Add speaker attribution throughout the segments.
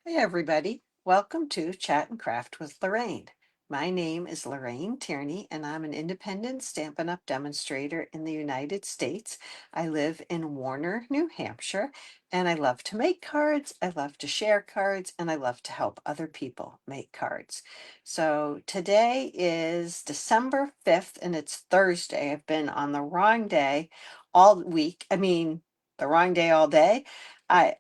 Speaker 1: Hey everybody, welcome to Chat and Craft with Lorraine. My name is Lorraine Tierney and I'm an independent Stampin' Up! Demonstrator in the United States. I live in Warner, New Hampshire, and I love to make cards, I love to share cards, and I love to help other people make cards. So today is December 5th and it's Thursday. I've been on the wrong day all week. The wrong day all day.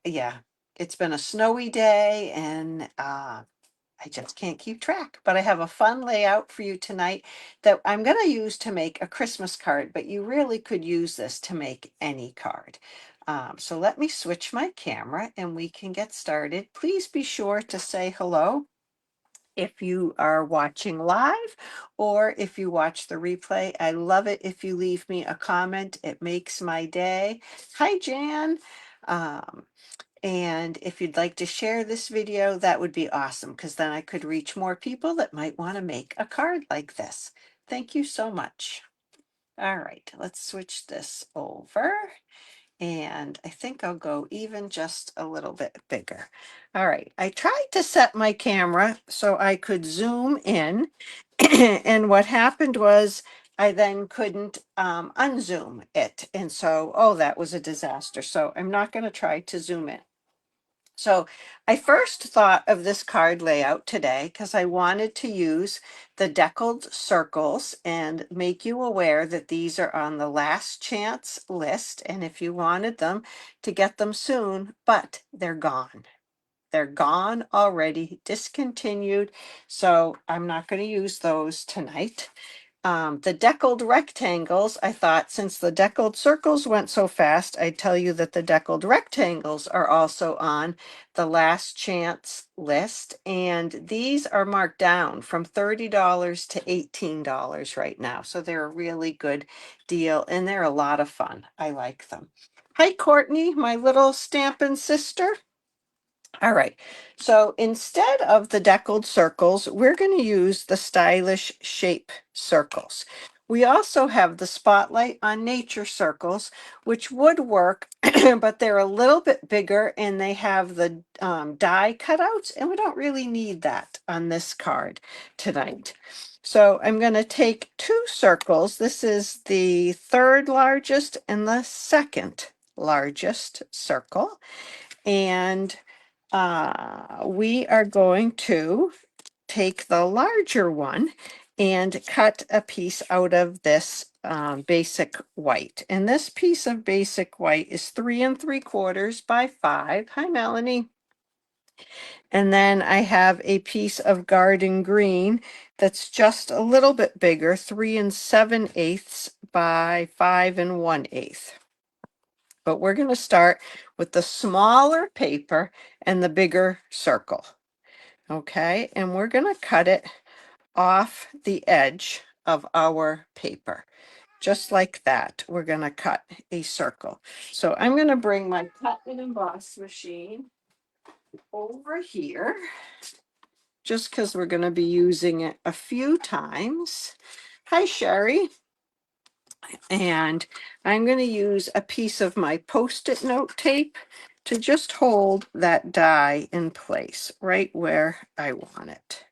Speaker 1: Yeah, it's been a snowy day and I just can't keep track, but I have a fun layout for you tonight that I'm going to use to make a Christmas card, but you really could use this to make any card. So let me switch my camera and we can get started. Please be sure to say hello if you are watching live or if you watch the replay. I love it if you leave me a comment. It makes my day. Hi, Jan. Um, and if you'd like to share this video, that would be awesome because then I could reach more people that might want to make a card like this. Thank you so much. All right, let's switch this over. And I think I'll go even just a little bit bigger. All right, I tried to set my camera so I could zoom in. And what happened was I then couldn't unzoom it. And so, oh, that was a disaster. So I'm not going to try to zoom in. So I first thought of this card layout today because I wanted to use the deckled circles and make you aware that these are on the last chance list. And if you wanted them, to get them soon, but they're gone. They're gone already, discontinued. So I'm not going to use those tonight. The deckled rectangles, I thought since the deckled circles went so fast, I'd tell you that the deckled rectangles are also on the last chance list. And these are marked down from $30 to $18 right now. So they're a really good deal and they're a lot of fun. I like them. Hi, Courtney, my little Stampin' sister. All right, so instead of the deckled circles, we're going to use the stylish shape circles. We also have the spotlight on nature circles, which would work, but they're a little bit bigger and they have the die cutouts, and we don't really need that on this card tonight. So I'm going to take two circles. This is the third largest and the second largest circle. And we are going to take the larger one and cut a piece out of this basic white. And this piece of basic white is 3 3/4 by 5. Hi, Melanie. And then I have a piece of garden green that's just a little bit bigger, 3 7/8 by 5 1/8. But we're going to start with the smaller paper and the bigger circle. Okay, and we're going to cut it off the edge of our paper. Just like that, we're going to cut a circle. So I'm going to bring my cut and emboss machine over here, just because we're going to be using it a few times. Hi, Sherry. And I'm going to use a piece of my Post-it note tape to just hold that die in place right where I want it.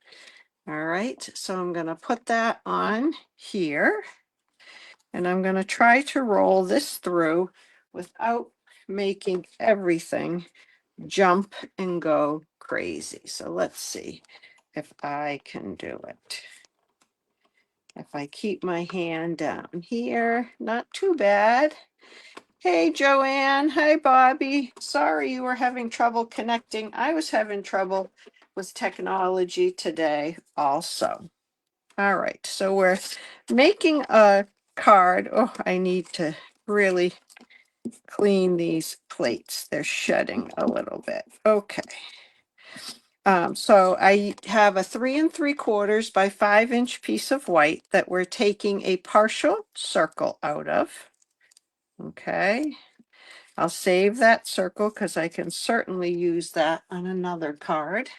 Speaker 1: All right, so I'm going to put that on here and I'm going to try to roll this through without making everything jump and go crazy. So let's see if I can do it. If I keep my hand down here, not too bad. Hey, Joanne. Hi, Bobby. Sorry you were having trouble connecting. I was having trouble with technology today also. All right, so we're making a card. Oh, I need to really clean these plates. They're shedding a little bit. Okay. So I have a 3 3/4 by 5 inch piece of white that we're taking a partial circle out of. Okay. I'll save that circle because I can certainly use that on another card.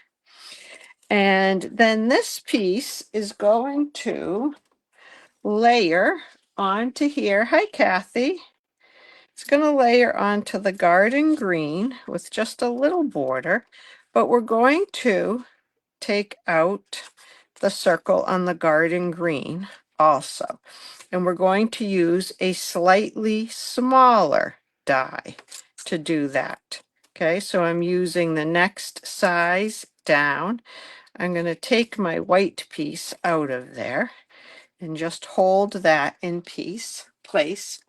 Speaker 1: And then this piece is going to layer onto here. Hi, Kathy. It's going to layer onto the garden green with just a little border. but we're going to take out the circle on the garden green also. And we're going to use a slightly smaller die to do that. Okay, so I'm using the next size down. I'm going to take my white piece out of there and just hold that in place.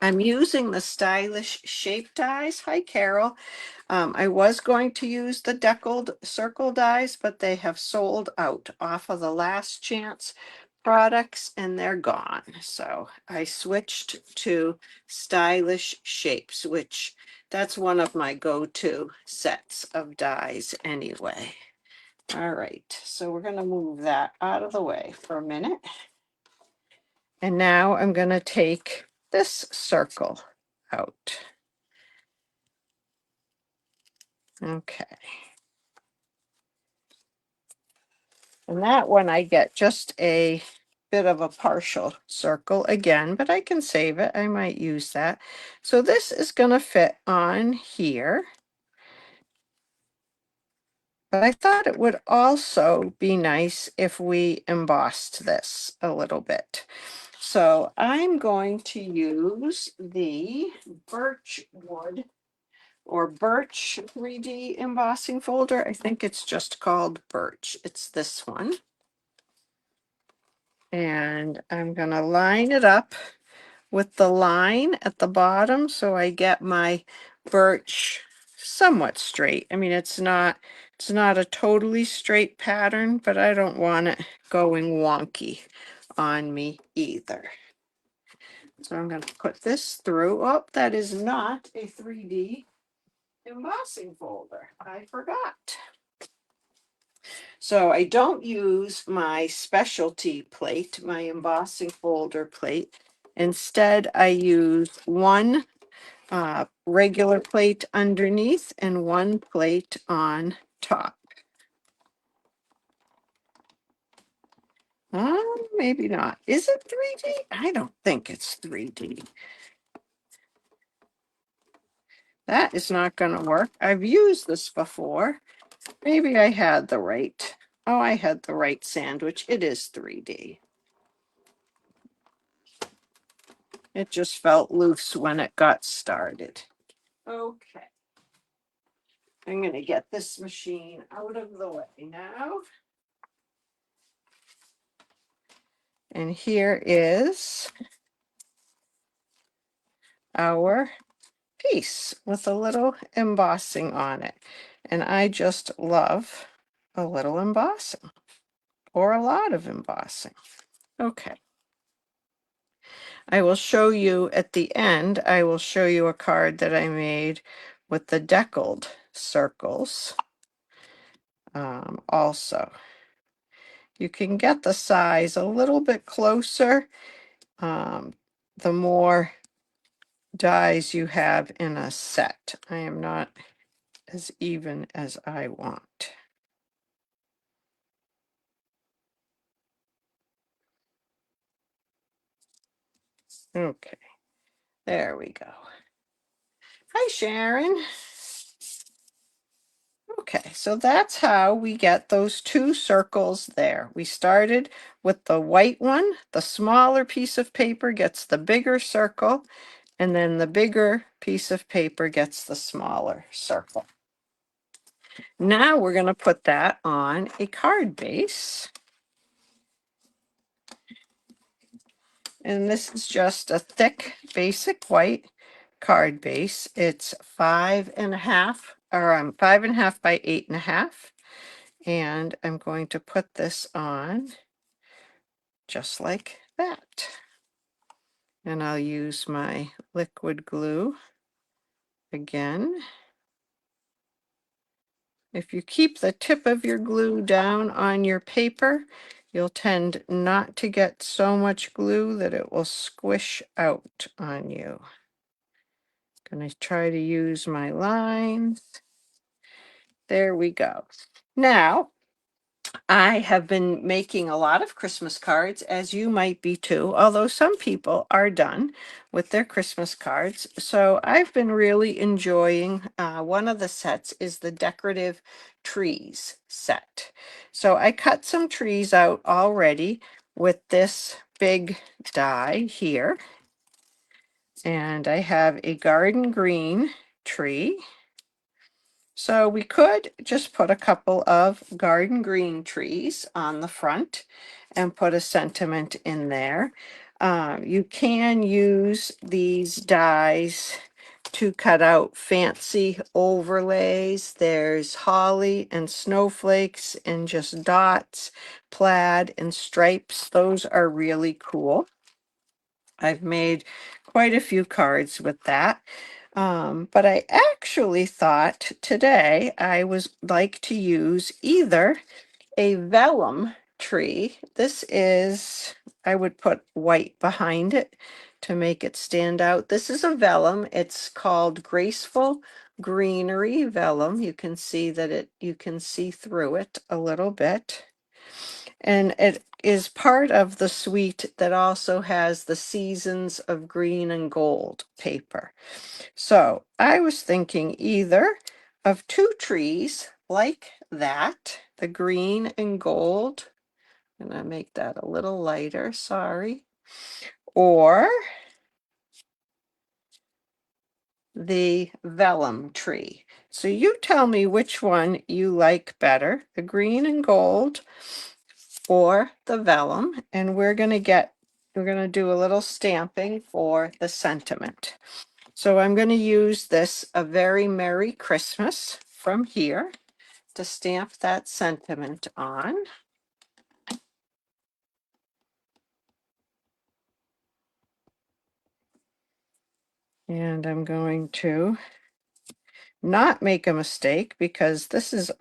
Speaker 1: I'm using the Stylish Shape dies. Hi, Carol. I was going to use the deckled circle dies, but they have sold out off of the last chance products and they're gone. So I switched to Stylish Shapes, which that's one of my go-to sets of dies anyway. All right, so we're going to move that out of the way for a minute. And now I'm going to take this circle out. Okay. And that one I get just a bit of a partial circle again, but I can save it. I might use that. So this is going to fit on here. But I thought it would also be nice if we embossed this a little bit. So I'm going to use the birch wood or birch 3D embossing folder. I think it's just called birch. It's this one. And I'm going to line it up with the line at the bottom so I get my birch somewhat straight. I mean, it's not a totally straight pattern, but I don't want it going wonky on me either. So I'm going to put this through. Oh, that is not a 3D embossing folder. I forgot. So I don't use my specialty plate, my embossing folder plate. Instead, I use one regular plate underneath and one plate on top. Maybe not. Is it 3D? I don't think it's 3D. That is not going to work. I've used this before. Maybe I had the right. Oh, I had the right sandwich. It is 3D. It just felt loose when it got started. Okay. I'm going to get this machine out of the way now. And here is our piece with a little embossing on it. And I just love a little embossing or a lot of embossing. Okay. I will show you at the end, I will show you a card that I made with the deckled circles also. You can get the size a little bit closer the more dies you have in a set. I am not as even as I want. Okay, there we go. Hi, Sharon. Okay, so that's how we get those two circles there. We started with the white one. The smaller piece of paper gets the bigger circle, and then the bigger piece of paper gets the smaller circle. Now we're going to put that on a card base. And this is just a thick, basic white card base. It's 5.5, or 5.5 by 8.5. And I'm going to put this on just like that. And I'll use my liquid glue again. If you keep the tip of your glue down on your paper, you'll tend not to get so much glue that it will squish out on you. Gonna try to use my lines. There we go. Now, I have been making a lot of Christmas cards, as you might be too, although some people are done with their Christmas cards. So I've been really enjoying, one of the sets is the decorative trees set. So I cut some trees out already with this big die here. And I have a garden green tree. So we could just put a couple of garden green trees on the front and put a sentiment in there. You can use these dies to cut out fancy overlays. There's holly and snowflakes and just dots, plaid and stripes. Those are really cool. I've made quite a few cards with that. But I actually thought today I was like to use either a vellum tree. This is, I would put white behind it to make it stand out. This is a vellum. It's called Graceful Greenery Vellum. You can see that you can see through it a little bit. And it is part of the suite that also has the Seasons of Green and Gold paper. So I was thinking either of two trees like that, the green and gold. I'm going to make that a little lighter, sorry. Or the vellum tree. So you tell me which one you like better, the green and gold or the vellum, and we're going to do a little stamping for the sentiment. So I'm going to use this A Very Merry Christmas from here to stamp that sentiment on. And I'm going to not make a mistake because this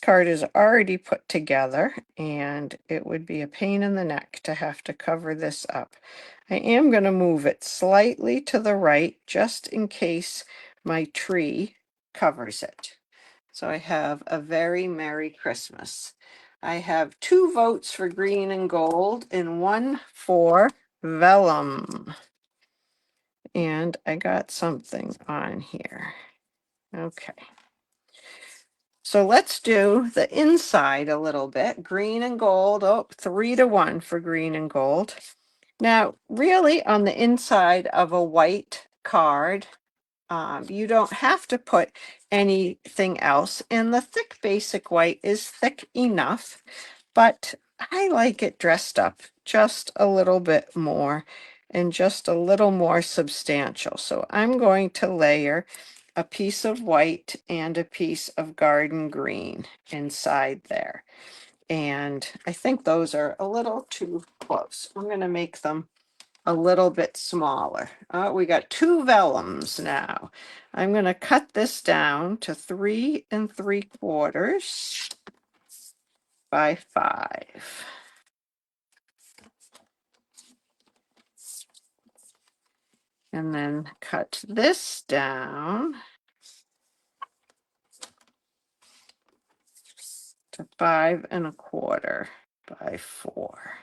Speaker 1: card is already put together and it would be a pain in the neck to have to cover this up. I am going to move it slightly to the right just in case my tree covers it. So I have A Very Merry Christmas. I have 2 votes for green and gold and 1 for vellum. And I got something on here. Okay. So let's do the inside a little bit. Green and gold. Oh, 3-1 for green and gold. Now, really on the inside of a white card, you don't have to put anything else. And the thick basic white is thick enough, but I like it dressed up just a little bit more and just a little more substantial. So I'm going to layer a piece of white and a piece of garden green inside there. And I think those are a little too close. I'm going to make them a little bit smaller. We got 2 vellums now. I'm going to cut this down to 3 3/4 by 5. And then cut this down to 5 1/4 by 4.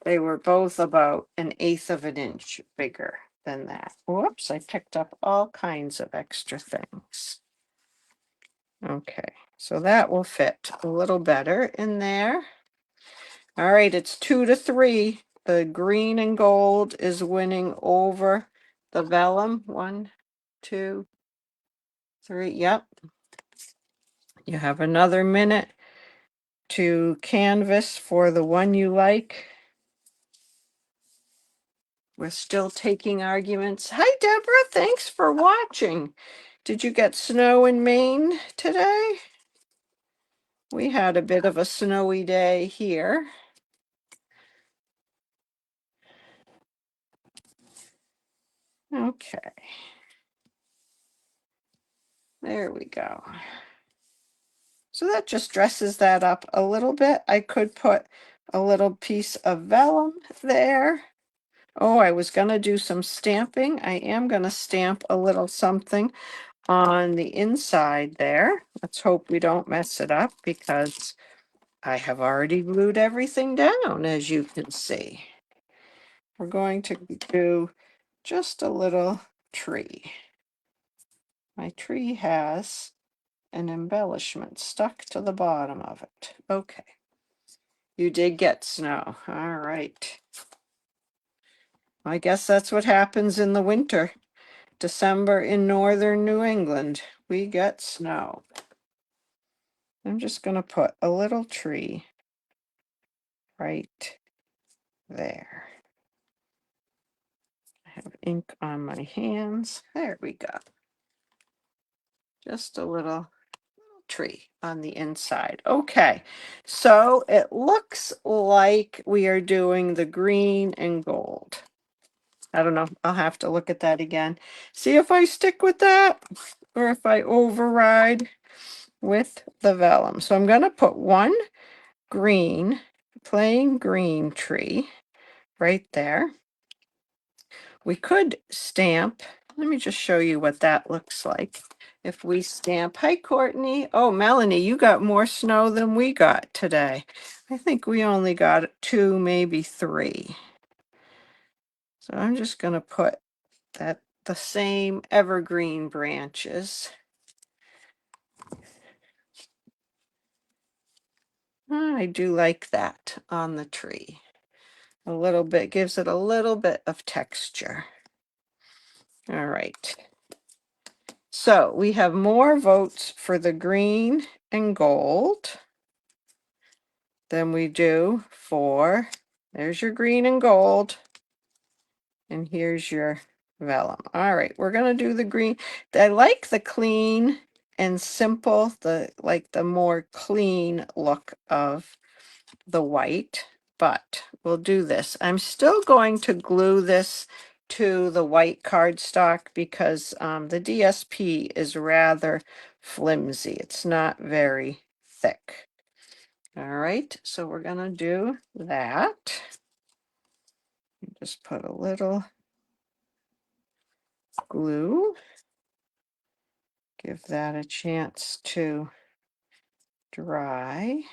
Speaker 1: They were both about 1/8 of an inch bigger than that. Whoops, I picked up all kinds of extra things. Okay, so that will fit a little better in there. All right, it's 2-3. The green and gold is winning over the vellum. 1, 2, 3. Yep. You have another minute to canvas for the one you like. We're still taking arguments. Hi, Deborah. Thanks for watching. Did you get snow in Maine today? We had a bit of a snowy day here. Okay. There we go. So that just dresses that up a little bit. I could put a little piece of vellum there. Oh, I was going to do some stamping. I am going to stamp a little something on the inside there. Let's hope we don't mess it up because I have already glued everything down, as you can see. We're going to do just a little tree. My tree has an embellishment stuck to the bottom of it. Okay. You did get snow. All right. I guess that's what happens in the winter. December in northern New England, we get snow. I'm just going to put a little tree right there. I have ink on my hands. There we go. Just a little tree on the inside. Okay, so it looks like we are doing the green and gold. I don't know. I'll have to look at that again. See if I stick with that or if I override with the vellum. So I'm going to put one green, plain green tree right there. We could stamp. Let me just show you what that looks like. If we stamp, hi Courtney. Oh, Melanie, you got more snow than we got today. I think we only got 2, maybe 3. So I'm just going to put that the same evergreen branches. I do like that on the tree. A little bit, gives it a little bit of texture. All right. So we have more votes for the green and gold than we do for, there's your green and gold, and here's your vellum. All right, we're gonna do the green. I like the clean and simple, the more clean look of the white, but we'll do this. I'm still going to glue this to the white cardstock because the DSP is rather flimsy. It's not very thick. All right, so we're gonna do that. Just put a little glue. Give that a chance to dry.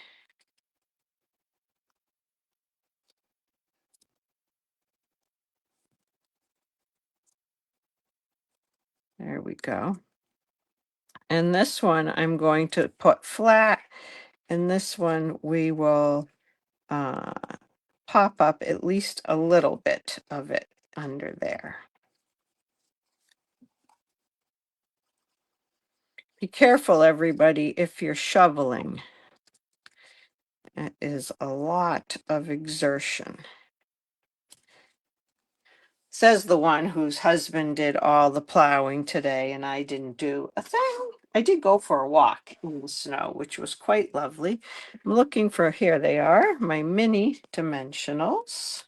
Speaker 1: There we go. And this one I'm going to put flat, and this one we will pop up at least a little bit of it under there. Be careful, everybody, if you're shoveling. It is a lot of exertion. Says the one whose husband did all the plowing today, and I didn't do a thing. I did go for a walk in the snow, which was quite lovely. I'm looking for, here they are, my mini dimensionals,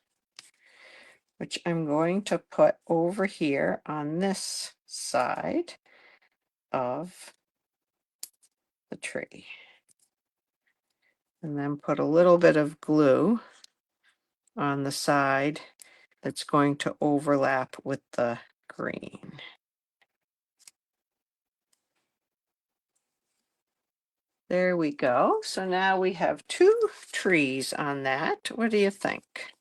Speaker 1: which I'm going to put over here on this side of the tree. And then put a little bit of glue on the side that's going to overlap with the green. There we go. So now we have 2 trees on that. What do you think?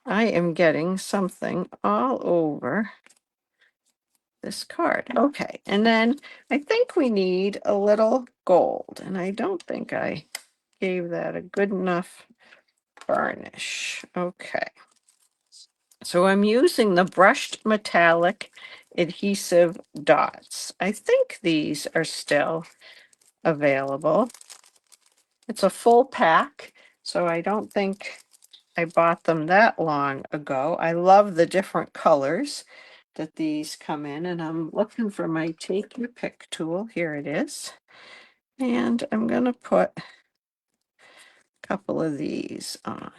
Speaker 1: I am getting something all over this card. Okay, and then I think we need a little gold, and I don't think I gave that a good enough varnish. Okay. So I'm using the brushed metallic adhesive dots. I think these are still available. It's a full pack, so I don't think I bought them that long ago. I love the different colors that these come in, and I'm looking for my take your pick tool. Here it is. And I'm going to put a couple of these on.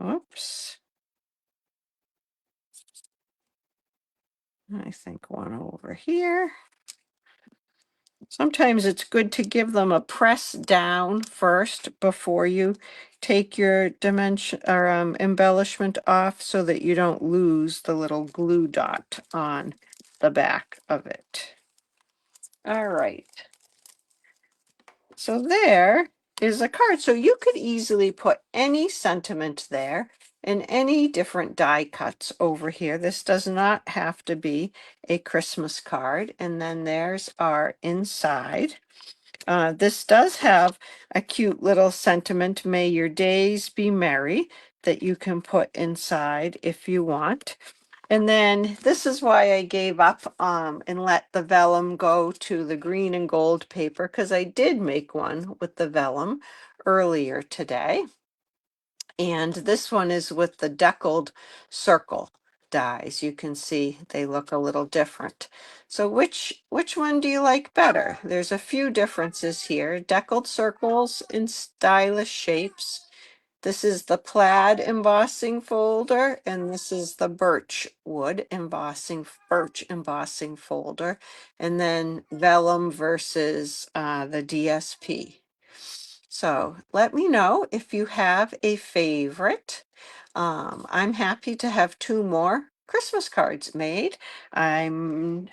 Speaker 1: Oops. I think one over here. Sometimes it's good to give them a press down first before you take your dimension or embellishment off so that you don't lose the little glue dot on the back of it. All right. So there is a card. So you could easily put any sentiment there and any different die cuts over here. This does not have to be a Christmas card. And then there's our inside. This does have a cute little sentiment, may your days be merry, that you can put inside if you want. And then this is why I gave up and let the vellum go to the green and gold paper, because I did make one with the vellum earlier today. And this one is with the deckled circle dies. You can see they look a little different. So which one do you like better? There's a few differences here. Deckled circles in stylish shapes. This is the plaid embossing folder, and this is the birch embossing folder, and then vellum versus the DSP. So let me know if you have a favorite. I'm happy to have 2 more Christmas cards made. I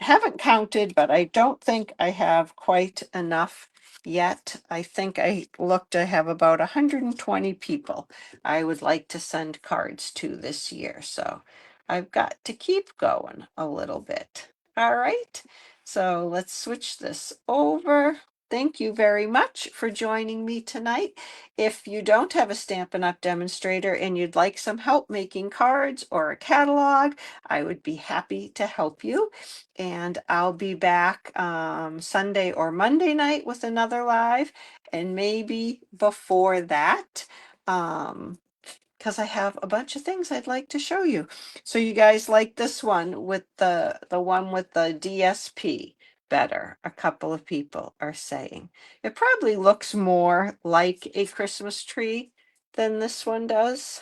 Speaker 1: haven't counted, but I don't think I have quite enough yet. I think I looked, I have about 120 people I would like to send cards to this year. So I've got to keep going a little bit. All right. So let's switch this over. Thank you very much for joining me tonight. If you don't have a Stampin' Up! Demonstrator and you'd like some help making cards or a catalog, I would be happy to help you. And I'll be back Sunday or Monday night with another live, and maybe before that, because I have a bunch of things I'd like to show you. So you guys like this one with the one with the DSP better, a couple of people are saying. It probably looks more like a Christmas tree than this one does.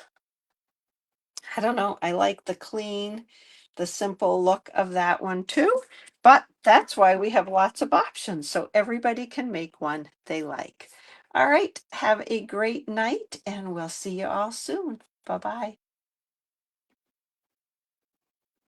Speaker 1: I don't know. I like the clean, the simple look of that one too. But that's why we have lots of options, so everybody can make one they like. All right. Have a great night, and we'll see you all soon. Bye-bye.